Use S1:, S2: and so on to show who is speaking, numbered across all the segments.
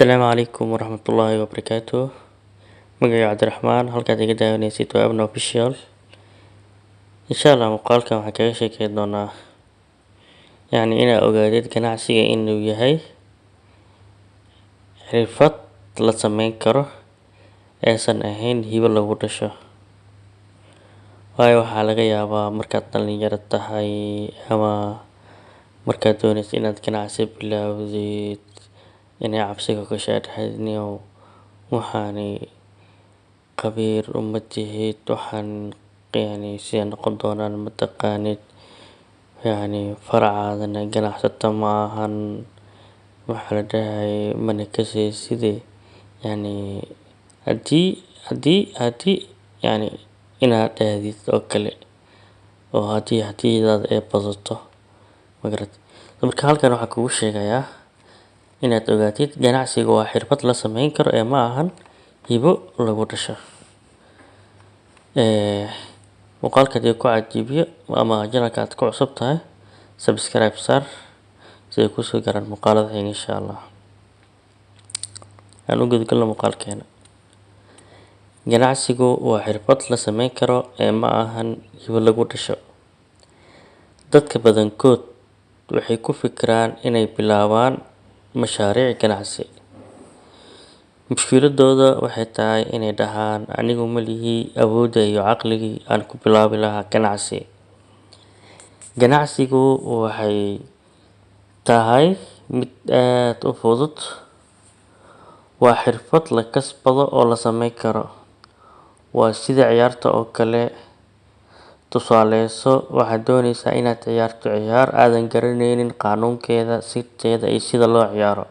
S1: Asalaamu calaykum waraxmatullaahi wabarakaatuh. Magacayga Cabdiraxmaan, halkaad iga daawanaysid waa Abna Official. Insha Allah muuqaalkan waxaan kaga sheekeyn doonaa inaad ogaadid ganacsiga inuu yahay xirfad la sameyn karo aysan ahayn hibo lagu dhasho. Waayo waxaa laga yaabaa markaad dhalinyaro tahay ama markaad doonaysid inaad ganacsi bilowdid inay cabsiga ka shaadhayniyo waxaani qabiir uma tihid waxaan sida noqon doonaan mataqaanid faracaadana ganacsata ma ahan waxaa la dhahay mana kasii sidee haddii inaad dhahdid oo kale oo hadiidaada ay badato magarad. Marka halkan waxaan kugu sheegayaa inaad ogaatid ganacsiga waa xirfad la sameyn karo ee ma ahan hibo lagu dhasho. Muuqaalka hadii ku cajibiyo ama channelka aad ku cusub tahay subscribe saar si ay kusoo gaaraan muuqaalada xiga insha Allah. Aan u gudgalno muuqaalkeena. Ganacsigu waa xirfad la sameyn karo ee ma ahan hibo lagu dhasho. Dadka badankood waxay ku fikiraan inay bilaabaan mashaariic ganacsi. Mushkiladooda waxay tahay inay dhahaan anigu ma lihi awoodda iyo caqligii aan ku bilaabi lahaa ganacsi. Ganacsigu waxay tahay mid aad u fudud. Waa xirfad la kasbado oo la sameyn karo. Waa sida ciyaarta oo kale. Tusaaleyso waxaad doonaysaa inaad ciyaarto ciyaar aadan garanaynin qaanuunkeeda, sirteeda iyo sida loo ciyaaro.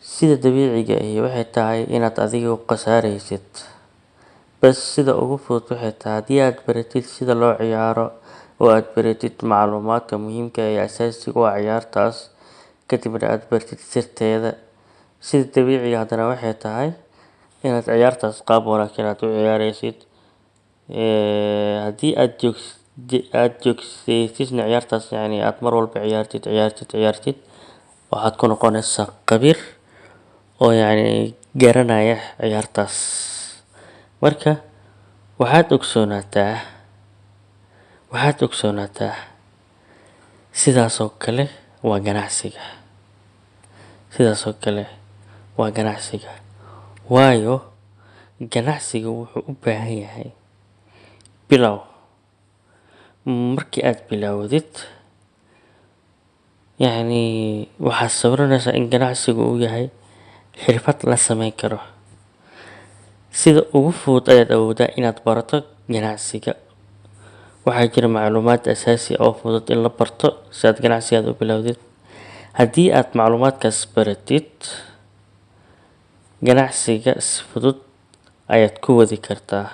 S1: Sida dabiiciga ahi waxay tahay inaad adigu qasaaraysid. Bas sida ugu fudud waxay tahay haddii aad baratid sida loo ciyaaro oo aad baratid macluumaadka muhiimka ah ee asaasiga u ah ciyaartaas kadibna aad baratid sirteeda. Sida dabiiciga haddana waxay tahay inaad ciyaartaas qaab wanaagsan aad u ciyaaraysid. Haddii aad joogtaysid ciyaartaas aad mar walba ciyaartid waxaad ku noqonaysaa qabiir oo garanaya ciyaartaas. Marka waxaad ogsoonaataa sidaas oo kale waa ganacsiga. Waayo ganacsiga wuxuu u baahan yahay bilow. Markii aad bilowdid waxaad sawiraysaa in ganacsigu uu yahay xirfad la sameyn karo. Sida ugu fudud ayaad awoodaa inaad barato ganacsiga. Waxaa jira macluumaad asaasi ah oo fudud in la barto si aad ganacsigaada u bilowdid. Haddii aad macluumaadkaas baratid ganacsiga si fudud ayaad ku wadi kartaa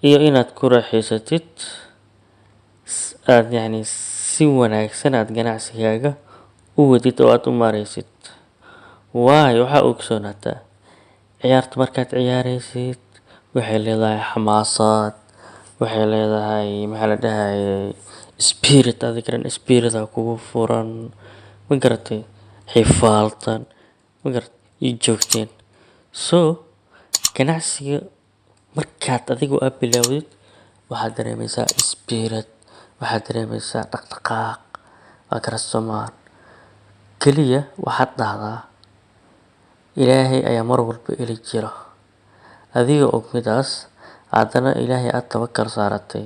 S1: iyo inaad ku raaxaysatid si wanaagsan aad ganacsigaaga u wadid oo aad u maareysid. Waayo waxaa ogsoonaataa ciyaarta markaad ciyaaraysid waxay leedahay xamaasad, waxay leedahay spirit kugu furan magaratay xifaaltan iyo joogteen. Ganacsiga markaad adigu aad bilowdid waxaad dareemaysaa spirit, waxaad dareemaysaa dhaqdhaqaaq kaliya waxaad dhahdaa Ilaahay ayaa mar walba ili jiro. Adiga og midaas haddana Ilaahay aad tawakkal saaratay.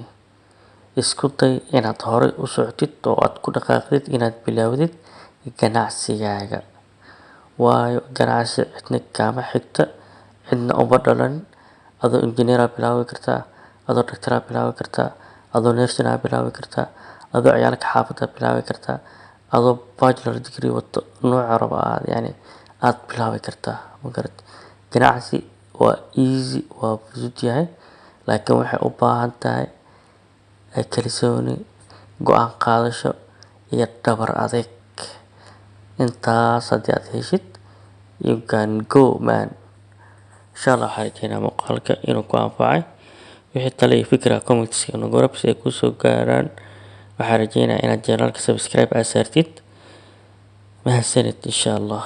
S1: Isku day inaad horey u socotid oo aad ku dhaqaaqdid inaad bilowdid ganacsigaaga. Waayo ganacsi cidna kama xigta, cidna uma dhalan. Adoo engineer bilaawi kartaa, adoo doctor bilaawi kartaa, adoo nurse bilaawi kartaa, adoo ciyaalka xaafadda bilaawi kartaa, adoo bachelor degree wato nooca raba aad bilaawi kartaa magarad. Ganacsi waa easy, waa fudud yahay laakiin waxay u baahan tahay kalsooni, go'aan qaadasho iyo dhabar adeeg. Intaas haddii aad heshid you can go man. Insha Allah waxaan rajeynayaa muuqaalka inuu ku anfacay. Wixii talo iyo fikir ah comments nagu reeb si ay kusoo gaaraan. Waxaan rajeynayaa inaad channelka subscribe aad saartid. mahadsanid insha Allah.